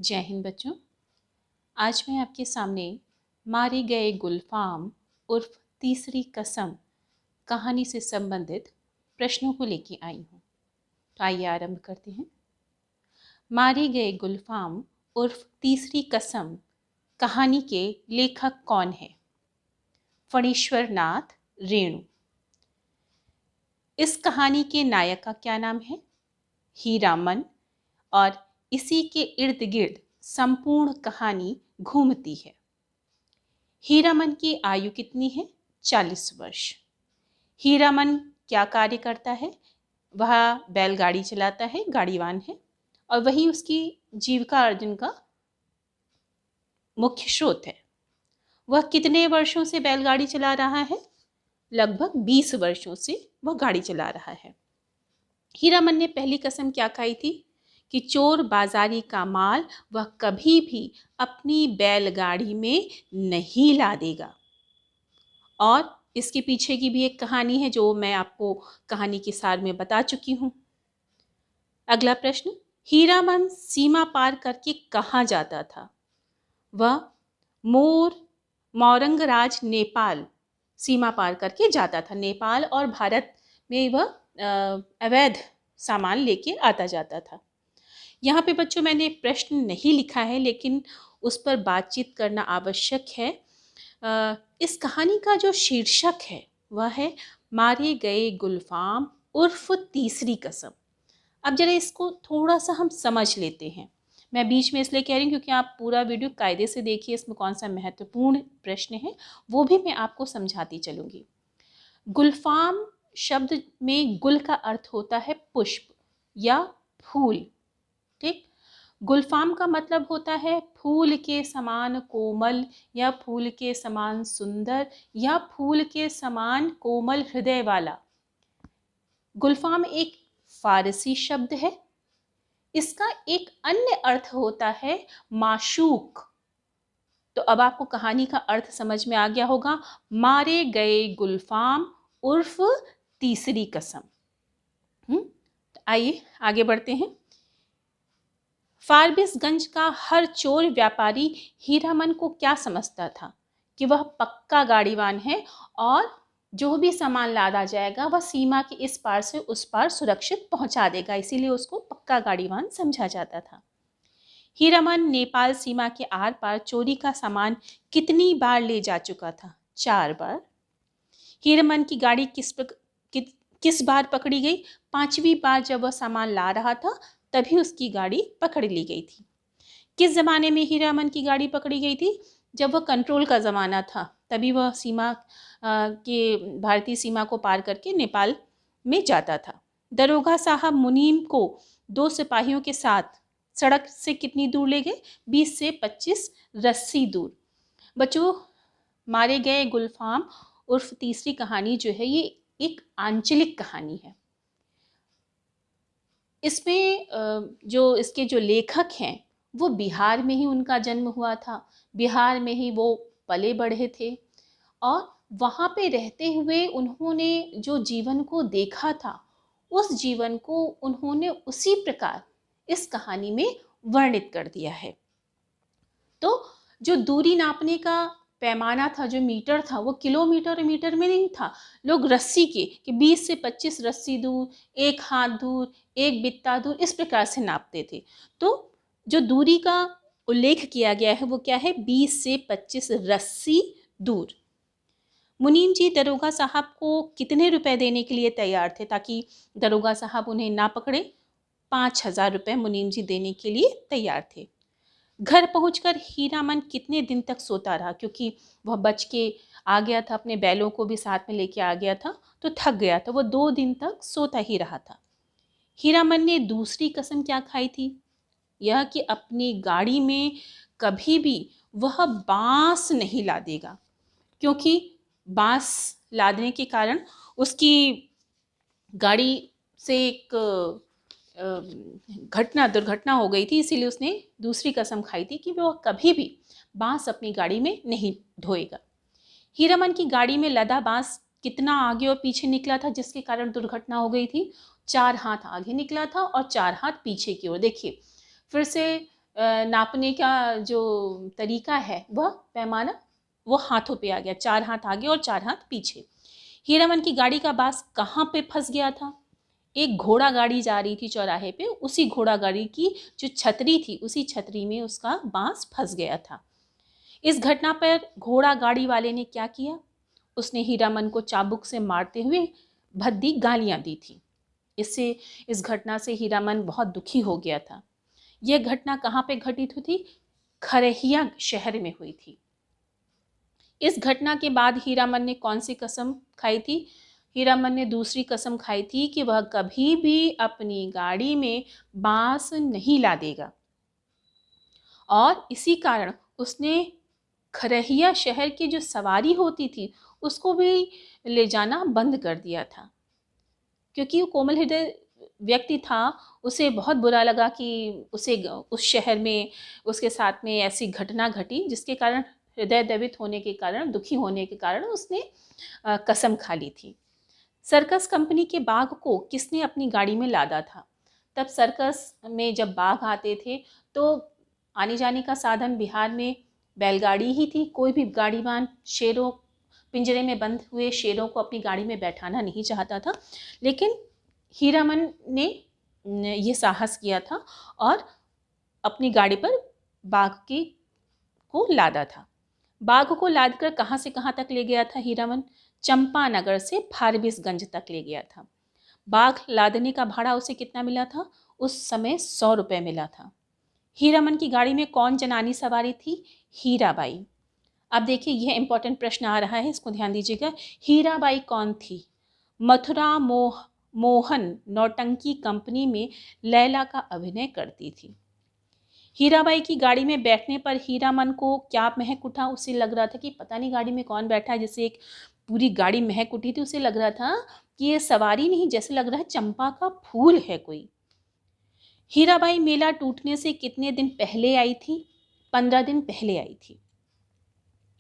जय हिंद बच्चों। आज मैं आपके सामने मारे गए गुलफाम उर्फ तीसरी कसम कहानी से संबंधित प्रश्नों को लेके आई हूँ। तो आइए आरंभ करते हैं। मारे गए गुलफाम उर्फ तीसरी कसम कहानी के लेखक कौन है? फणीश्वर नाथ रेणु। इस कहानी के नायक का क्या नाम है? हीरामन। और इसी के इर्द गिर्द संपूर्ण कहानी घूमती है। हीरामन की आयु कितनी है? 40 वर्ष। हीरामन क्या कार्य करता है? वह बैलगाड़ी चलाता है, गाड़ीवान है, और वही उसकी जीविका अर्जन का मुख्य स्रोत है। वह कितने वर्षों से बैलगाड़ी चला रहा है? लगभग 20 वर्षों से वह गाड़ी चला रहा है। हीरामन ने पहली कसम क्या खाई थी कि चोर बाजारी का माल वह कभी भी अपनी बैलगाड़ी में नहीं लादेगा। और इसके पीछे की भी एक कहानी है जो मैं आपको कहानी के सार में बता चुकी हूँ। अगला प्रश्न, हीरामन सीमा पार करके कहाँ जाता था? वह मौरंगराज नेपाल सीमा पार करके जाता था। नेपाल और भारत में वह अवैध सामान लेके आता जाता था। यहाँ पे बच्चों मैंने प्रश्न नहीं लिखा है, लेकिन उस पर बातचीत करना आवश्यक है। इस कहानी का जो शीर्षक है वह है मारे गए गुलफाम उर्फ तीसरी कसम। अब जरा इसको थोड़ा सा हम समझ लेते हैं। मैं बीच में इसलिए कह रही हूँ क्योंकि आप पूरा वीडियो कायदे से देखिए, इसमें कौन सा महत्वपूर्ण प्रश्न है वो भी मैं आपको समझाती चलूँगी। गुलफाम शब्द में गुल का अर्थ होता है पुष्प या फूल। ठीक, गुलफाम का मतलब होता है फूल के समान कोमल या फूल के समान सुंदर या फूल के समान कोमल हृदय वाला। गुलफाम एक फारसी शब्द है। इसका एक अन्य अर्थ होता है माशूक। तो अब आपको कहानी का अर्थ समझ में आ गया होगा। मारे गए गुलफाम उर्फ तीसरी कसम। आइए आगे बढ़ते हैं। फारबिसगंज का हर चोर व्यापारी हीरामन को क्या समझता था कि वह पक्का गाड़ीवान है और जो भी सामान लादा जाएगा वह सीमा के इस पार से उस पार सुरक्षित पहुंचा देगा, इसीलिए उसको पक्का गाड़ीवान समझा जाता था। हीरामन नेपाल सीमा के आर पार चोरी का सामान कितनी बार ले जा चुका था? 4 बार। हीरामन की गाड़ी किस बार पकड़ी गई? 5वीं बार जब वह सामान ला रहा था तभी उसकी गाड़ी पकड़ ली गई थी। किस ज़माने में हीरामन की गाड़ी पकड़ी गई थी? जब वह कंट्रोल का ज़माना था, तभी वह सीमा के भारतीय सीमा को पार करके नेपाल में जाता था। दरोगा साहब मुनीम को 2 सिपाहियों के साथ सड़क से कितनी दूर ले गए? 20 से 25 रस्सी दूर। बच्चों, मारे गए गुलफाम उर्फ तीसरी कहानी जो है ये एक आंचलिक कहानी है। इसमें जो इसके जो लेखक हैं वो बिहार में ही उनका जन्म हुआ था, बिहार में ही वो पले बढ़े थे और वहाँ पे रहते हुए उन्होंने जो जीवन को देखा था उस जीवन को उन्होंने उसी प्रकार इस कहानी में वर्णित कर दिया है। तो जो दूरी नापने का पैमाना था, जो मीटर था, वो किलोमीटर और मीटर में नहीं था। लोग रस्सी के कि 20 से 25 रस्सी दूर, 1 हाथ दूर, 1 बित्ता दूर, इस प्रकार से नापते थे। तो जो दूरी का उल्लेख किया गया है वो क्या है? 20 से 25 रस्सी दूर। मुनीम जी दरोगा साहब को कितने रुपए देने के लिए तैयार थे ताकि दरोगा साहब उन्हें ना पकड़े? 5000 रुपये मुनीम जी देने के लिए तैयार थे। घर पहुंचकर हीरामन कितने दिन तक सोता रहा? क्योंकि वह बच के आ गया था, अपने बैलों को भी साथ में लेके आ गया था, तो थक गया था। वो 2 दिन तक सोता ही रहा था। हीरामन ने दूसरी कसम क्या खाई थी? यह कि अपनी गाड़ी में कभी भी वह बांस नहीं लादेगा, क्योंकि बांस लादने के कारण उसकी गाड़ी से एक दुर्घटना हो गई थी, इसीलिए उसने दूसरी कसम खाई थी कि वह कभी भी बांस अपनी गाड़ी में नहीं ढोएगा। हीरामन की गाड़ी में लदा बांस कितना आगे और पीछे निकला था जिसके कारण दुर्घटना हो गई थी? 4 हाथ आगे निकला था और 4 हाथ पीछे की ओर। देखिए फिर से नापने का जो तरीका है, वह पैमाना वो हाथों पे आ गया, 4 हाथ आगे और 4 हाथ पीछे। हीरामन की गाड़ी का बांस कहाँ पे फंस गया था? एक घोड़ा गाड़ी जा रही थी चौराहे पे, उसी घोड़ा गाड़ी की जो छतरी थी, उसी छतरी में उसका बांस फंस गया था। इस घटना पर घोड़ा गाड़ी वाले ने क्या किया? उसने हीरामन को चाबुक से मारते हुए भद्दी गालियां दी थी। इससे इस घटना से हीरामन बहुत दुखी हो गया था। यह घटना कहाँ पे घटित हुई थी? खरहिया शहर में हुई थी। इस घटना के बाद हीरामन ने कौन सी कसम खाई थी? हीरामन ने दूसरी कसम खाई थी कि वह कभी भी अपनी गाड़ी में बांस नहीं ला देगा, और इसी कारण उसने खरहिया शहर की जो सवारी होती थी उसको भी ले जाना बंद कर दिया था, क्योंकि वो कोमल हृदय व्यक्ति था। उसे बहुत बुरा लगा कि उसे उस शहर में उसके साथ में ऐसी घटना घटी, जिसके कारण हृदय द्रवित होने के कारण, दुखी होने के कारण उसने कसम खा ली थी। सर्कस कंपनी के बाघ को किसने अपनी गाड़ी में लादा था? तब सर्कस में जब बाघ आते थे तो आने जाने का साधन बिहार में बैलगाड़ी ही थी। कोई भी गाड़ीवान शेरों, पिंजरे में बंद हुए शेरों को अपनी गाड़ी में बैठाना नहीं चाहता था, लेकिन हीरामन ने ये साहस किया था और अपनी गाड़ी पर बाघ को लादा था। बाघ को लादकर कहाँ से कहाँ तक ले गया था हीरामन? चंपानगर से फारबिसगंज तक ले गया था। बाघ लादने का भाड़ा उसे कितना मिला था? उस समय 100 रुपये मिला था। हीरामन की गाड़ी में कौन जनानी सवारी थी? हीराबाई। अब देखिए, यह इंपॉर्टेंट प्रश्न आ रहा है, इसको ध्यान दीजिएगा। हीराबाई कौन थी? मथुरा मोहन नौटंकी कंपनी में लैला का अभिनय करती थी। हीराबाई की गाड़ी में बैठने पर हीरामन को क्या महक उठा? उसे लग रहा था कि पता नहीं गाड़ी में कौन बैठा है, जैसे एक पूरी गाड़ी महक उठी थी। उसे लग रहा था कि ये सवारी नहीं, जैसे लग रहा है चंपा का फूल है कोई। हीराबाई मेला टूटने से कितने दिन पहले आई थी? 15 दिन पहले आई थी।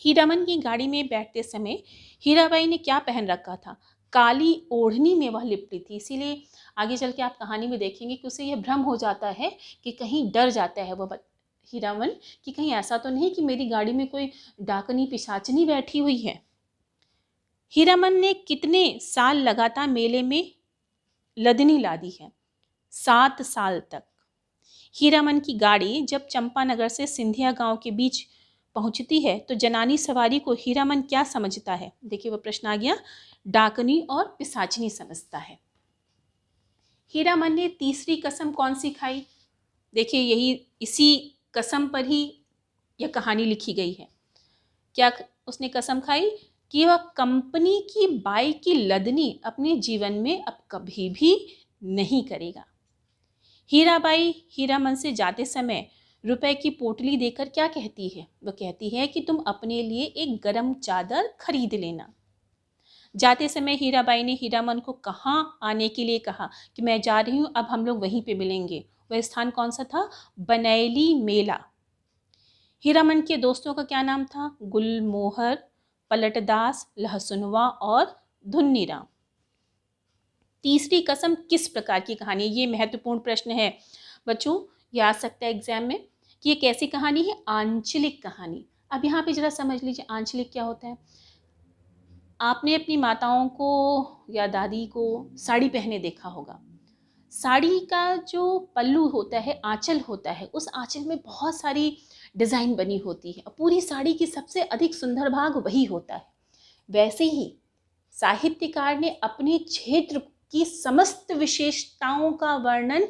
हीरामन की गाड़ी में बैठते समय हीराबाई ने क्या पहन रखा था? काली ओढ़नी में वह लिपटी थी। इसीलिए आगे चल के आप कहानी में देखेंगे कि उसे यह भ्रम हो जाता है कि कहीं डर जाता है वह हीरामन, कि कहीं ऐसा तो नहीं कि मेरी गाड़ी में कोई डाकनी पिशाचनी बैठी हुई है। हीरामन ने कितने साल लगातार मेले में लदनी लादी है? 7 साल तक। हीरामन की गाड़ी जब चंपानगर से सिंधिया गांव के बीच पहुंचती है तो जनानी सवारी को हीरामन क्या समझता है? देखिए, वह प्रश्न आ गया, डाकनी और पिशाचनी समझता है। हीरामन ने तीसरी कसम कौन सी खाई? देखिए, यही इसी कसम पर ही यह कहानी लिखी गई है। क्या उसने कसम खाई? कि वह कंपनी की बाई की लदनी अपने जीवन में अब कभी भी नहीं करेगा। हीराबाई हीरामन से जाते समय रुपए की पोटली देकर क्या कहती है? वह कहती है कि तुम अपने लिए एक गरम चादर खरीद लेना। जाते समय हीराबाई ने हीरामन को कहाँ आने के लिए कहा? कि मैं जा रही हूँ, अब हम लोग वहीं पे मिलेंगे। वह स्थान कौन सा था? बनैली मेला। हीरामन के दोस्तों का क्या नाम था? गुलमोहर, पलटदास, लहसुनवा और धुन्नीराम। तीसरी कसम किस प्रकार की कहानी? ये महत्वपूर्ण प्रश्न है बच्चों, ये आ सकता है एग्जाम में कि ये कैसी कहानी है? आंचलिक कहानी। अब यहाँ पे जरा समझ लीजिए आंचलिक क्या होता है। आपने अपनी माताओं को या दादी को साड़ी पहने देखा होगा। साड़ी का जो पल्लू होता है, आंचल होता है, उस आंचल में बहुत सारी डिज़ाइन बनी होती है और पूरी साड़ी की सबसे अधिक सुंदर भाग वही होता है। वैसे ही साहित्यकार ने अपने क्षेत्र की समस्त विशेषताओं का वर्णन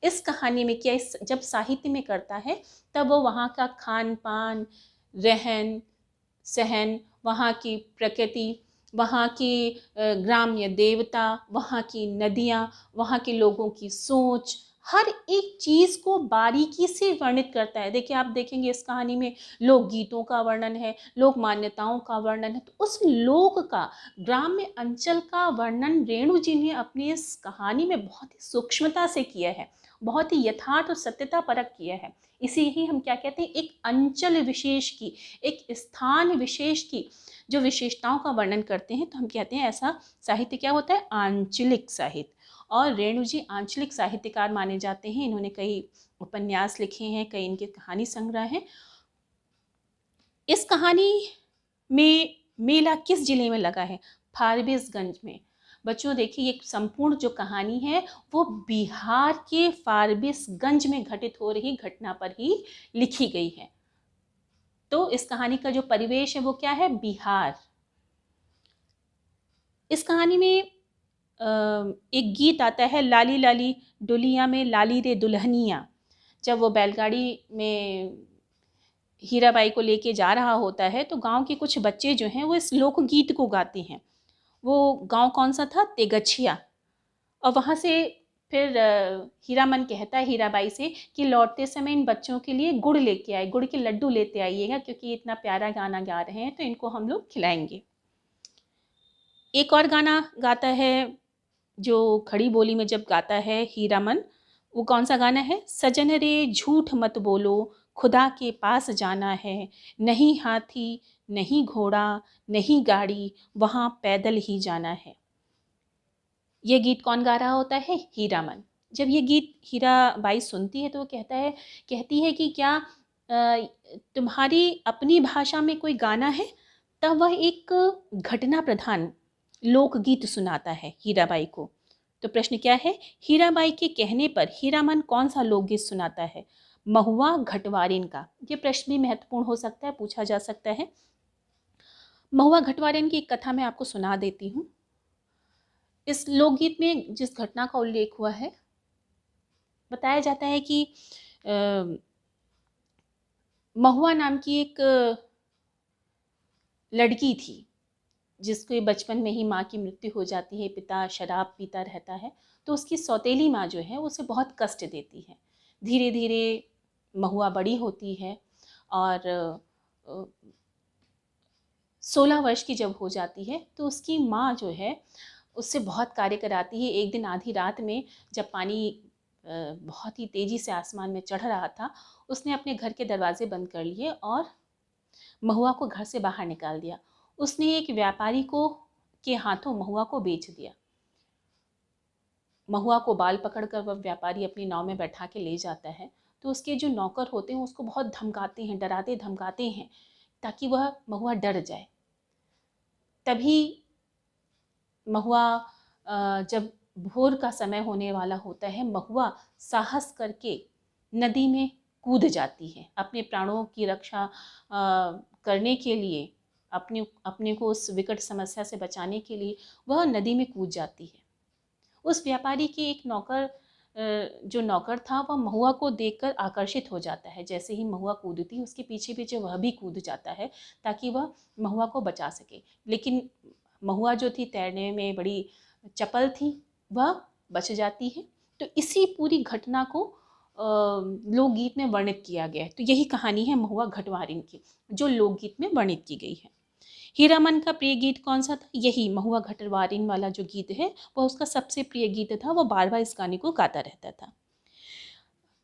इस कहानी में किया। जब साहित्य में करता है तब वो वहाँ का खान पान, रहन सहन, वहाँ की प्रकृति, वहाँ की ग्राम्य देवता, वहाँ की नदियाँ, वहाँ के लोगों की सोच, हर एक चीज़ को बारीकी से वर्णित करता है। देखिए, आप देखेंगे इस कहानी में लोकगीतों का वर्णन है, लोक मान्यताओं का वर्णन है। तो उस लोक का, ग्राम्य अंचल का वर्णन रेणु जी ने अपनी इस कहानी में बहुत ही सूक्ष्मता से किया है, बहुत ही यथार्थ और सत्यता परक किया है। इसी ही हम क्या कहते हैं, एक अंचल विशेष की, एक स्थान विशेष की जो विशेषताओं का वर्णन करते हैं, तो हम कहते हैं ऐसा साहित्य क्या होता है? आंचलिक साहित्य। और रेणु जी आंचलिक साहित्यकार माने जाते हैं। इन्होंने कई उपन्यास लिखे हैं, कई इनके कहानी संग्रह हैं। इस कहानी में मेला किस जिले में लगा है? फारबिसगंज में। बच्चों देखिए, ये संपूर्ण जो कहानी है वो बिहार के फारबिसगंज में घटित हो रही घटना पर ही लिखी गई है। तो इस कहानी का जो परिवेश है वो क्या है? बिहार। इस कहानी में एक गीत आता है, लाली लाली डुलिया में लाली रे दुल्हनिया। जब वो बैलगाड़ी में हीराबाई को लेके जा रहा होता है तो गांव के कुछ बच्चे जो हैं वो इस लोकगीत को गाते हैं। वो गांव कौन सा था? तेगछिया। और वहाँ से फिर हीरामन कहता है हीराबाई से कि लौटते समय इन बच्चों के लिए गुड़ लेके आए, गुड़ के लड्डू लेते आइएगा, क्योंकि इतना प्यारा गाना गा रहे हैं तो इनको हम लोग खिलाएंगे। एक और गाना गाता है जो खड़ी बोली में जब गाता है हीरामन, वो कौन सा गाना है? सजन रे झूठ मत बोलो, खुदा के पास जाना है, नहीं हाथी नहीं घोड़ा नहीं गाड़ी, वहाँ पैदल ही जाना है। ये गीत कौन गा रहा होता है? हीरामन। जब ये गीत हीराबाई सुनती है तो वो कहती है कि क्या तुम्हारी अपनी भाषा में कोई गाना है? तब वह एक घटना प्रधान लोकगीत सुनाता है हीराबाई को। तो प्रश्न क्या है? हीराबाई के कहने पर हीरामन कौन सा लोकगीत सुनाता है? महुआ घटवारिन का। ये प्रश्न भी महत्वपूर्ण हो सकता है, पूछा जा सकता है। महुआ घटवारिन की एक कथा मैं आपको सुना देती हूँ। इस लोकगीत में जिस घटना का उल्लेख हुआ है, बताया जाता है कि महुआ नाम की एक लड़की थी जिसके बचपन में ही माँ की मृत्यु हो जाती है, पिता शराब पीता रहता है, तो उसकी सौतेली माँ जो है उसे बहुत कष्ट देती है। धीरे धीरे महुआ बड़ी होती है और 16 वर्ष की जब हो जाती है तो उसकी माँ जो है उससे बहुत कार्य कराती है। एक दिन आधी रात में जब पानी बहुत ही तेज़ी से आसमान में चढ़ रहा था, उसने अपने घर के दरवाजे बंद कर लिए और महुआ को घर से बाहर निकाल दिया। उसने एक व्यापारी के हाथों महुआ को बेच दिया। महुआ को बाल पकड़कर वह व्यापारी अपनी नाव में बैठा के ले जाता है तो उसके जो नौकर होते हैं उसको बहुत धमकाते हैं, डराते धमकाते हैं ताकि वह महुआ डर जाए। तभी महुआ जब भोर का समय होने वाला होता है, महुआ साहस करके नदी में कूद जाती है। अपने प्राणों की रक्षा करने के लिए, अपने को उस विकट समस्या से बचाने के लिए वह नदी में कूद जाती है। उस व्यापारी के एक नौकर, जो नौकर था, वह महुआ को देखकर आकर्षित हो जाता है। जैसे ही महुआ कूदती उसके पीछे पीछे वह भी कूद जाता है ताकि वह महुआ को बचा सके। लेकिन महुआ जो थी तैरने में बड़ी चपल थी, वह बच जाती है। तो इसी पूरी घटना को लोकगीत में वर्णित किया गया है। तो यही कहानी है महुआ घटवारिन की जो लोकगीत में वर्णित की गई है। हीरामन का प्रिय गीत कौन सा था? यही महुआ घटवारिन वाला जो गीत है वह उसका सबसे प्रिय गीत था। वो बार बार इस गाने को गाता रहता था।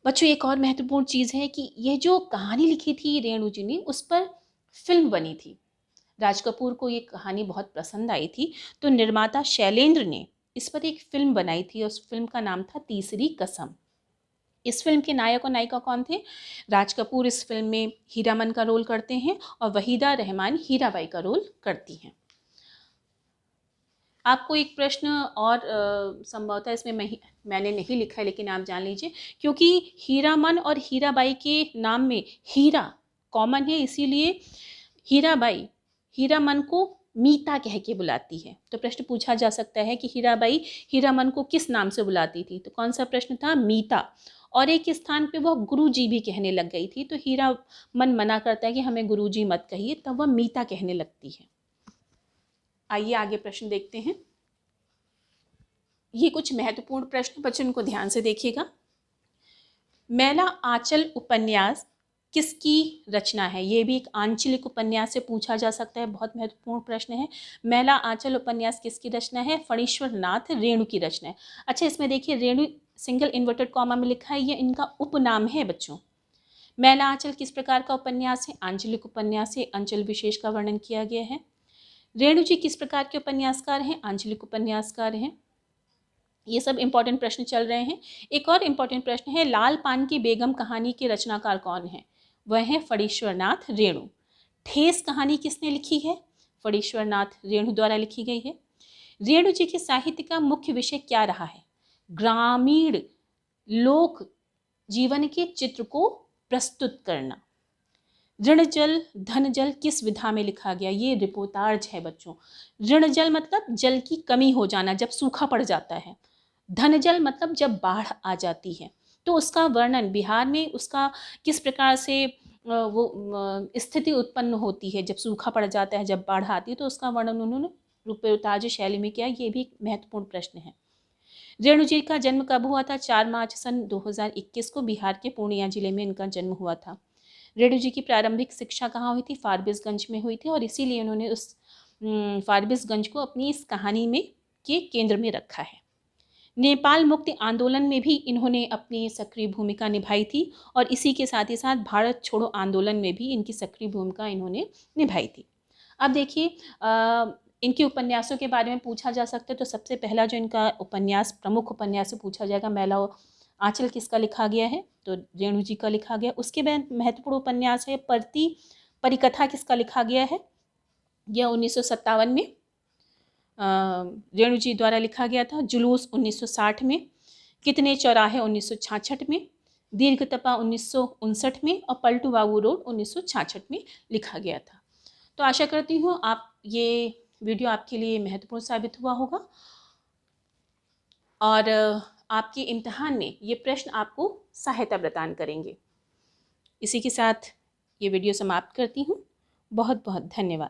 बच्चों, एक और महत्वपूर्ण चीज़ है कि यह जो कहानी लिखी थी रेणु जी ने, उस पर फिल्म बनी थी। राज कपूर को ये कहानी बहुत पसंद आई थी तो निर्माता शैलेंद्र ने इस पर एक फिल्म बनाई थी। उस फिल्म का नाम था तीसरी कसम। इस फिल्म के नायक और नायिका कौन थे? राज कपूर इस फिल्म में हीरामन का रोल करते हैं और वहीदा रहमान हीराबाई का रोल करती हैं। आपको एक प्रश्न और संभवतः इसमें मैंने नहीं लिखा है लेकिन आप जान लीजिए, क्योंकि हीरामन और हीराबाई के नाम में हीरा कॉमन है, इसीलिए हीराबाई हीरामन को मीता कह के बुलाती है। तो प्रश्न पूछा जा सकता है कि हीराबाई हीरामन को किस नाम से बुलाती थी? तो कौन सा प्रश्न था? मीता। और एक स्थान पे वह गुरुजी भी कहने लग गई थी, तो हीरामन मना करता है कि हमें गुरुजी मत कहिए, तब वह मीता कहने लगती है। आइए आगे प्रश्न देखते हैं। ये कुछ महत्वपूर्ण प्रश्न, बच्चों इनको ध्यान से देखिएगा। मैला आंचल उपन्यास किसकी रचना है? ये भी एक आंचलिक उपन्यास से पूछा जा सकता है, बहुत महत्वपूर्ण प्रश्न है। मैला आंचल उपन्यास किसकी रचना है? फणीश्वर नाथ रेणु की रचना है। अच्छा, इसमें देखिए रेणु सिंगल इन्वर्टेड कॉमा में लिखा है, ये इनका उपनाम है बच्चों। मैला आंचल किस प्रकार का उपन्यास है? आंचलिक उपन्यास है, अंचल विशेष का वर्णन किया गया है। रेणु जी किस प्रकार के उपन्यासकार हैं? आंचलिक उपन्यासकार हैं। ये सब इम्पॉर्टेंट प्रश्न चल रहे हैं। एक और इम्पॉर्टेंट प्रश्न है, लाल पान की बेगम कहानी के रचनाकार कौन है? वह है फणीश्वरनाथ रेणु। ठेस कहानी किसने लिखी है? फणीश्वरनाथ रेणु द्वारा लिखी गई है। रेणु जी के साहित्य का मुख्य विषय क्या रहा है? ग्रामीण लोक जीवन के चित्र को प्रस्तुत करना। ऋण जल धन जल किस विधा में लिखा गया? ये रिपोर्टाज है बच्चों। ऋण जल मतलब जल की कमी हो जाना, जब सूखा पड़ जाता है। धन जल मतलब जब बाढ़ आ जाती है, तो उसका वर्णन बिहार में उसका किस प्रकार से वो स्थिति उत्पन्न होती है जब सूखा पड़ जाता है, जब बाढ़ आती है, तो उसका वर्णन उन्होंने रिपोर्टाज शैली में किया। ये भी एक महत्वपूर्ण प्रश्न है। रेणु जी का जन्म कब हुआ था? 4 मार्च सन 2021 को बिहार के पूर्णिया जिले में इनका जन्म हुआ था। रेणु जी की प्रारंभिक शिक्षा कहाँ हुई थी? फारबिसगंज में हुई थी, और इसीलिए उन्होंने उस फारबिसगंज को अपनी इस कहानी में के केंद्र में रखा है। नेपाल मुक्ति आंदोलन में भी इन्होंने अपनी सक्रिय भूमिका निभाई थी, और इसी के साथ ही साथ भारत छोड़ो आंदोलन में भी इनकी सक्रिय भूमिका इन्होंने निभाई थी। अब देखिए, इनके उपन्यासों के बारे में पूछा जा सकता है, तो सबसे पहला जो इनका उपन्यास, प्रमुख उपन्यास पूछा जाएगा, मैला आंचल किसका लिखा गया है? तो रेणु जी का लिखा गया। उसके बाद महत्वपूर्ण उपन्यास है परती परिकथा, किसका लिखा गया है? यह 1957 में रेणु जी द्वारा लिखा गया था। जुलूस 1960 में, कितने चौराहे 1966 में, दीर्घतपा 1959 में, और पलटू बाबू रोड 1966 में लिखा गया था। तो आशा करती हूँ आप ये वीडियो आपके लिए महत्वपूर्ण साबित हुआ होगा, और आपके इम्तिहान में ये प्रश्न आपको सहायता प्रदान करेंगे। इसी के साथ ये वीडियो समाप्त करती हूँ। बहुत बहुत धन्यवाद।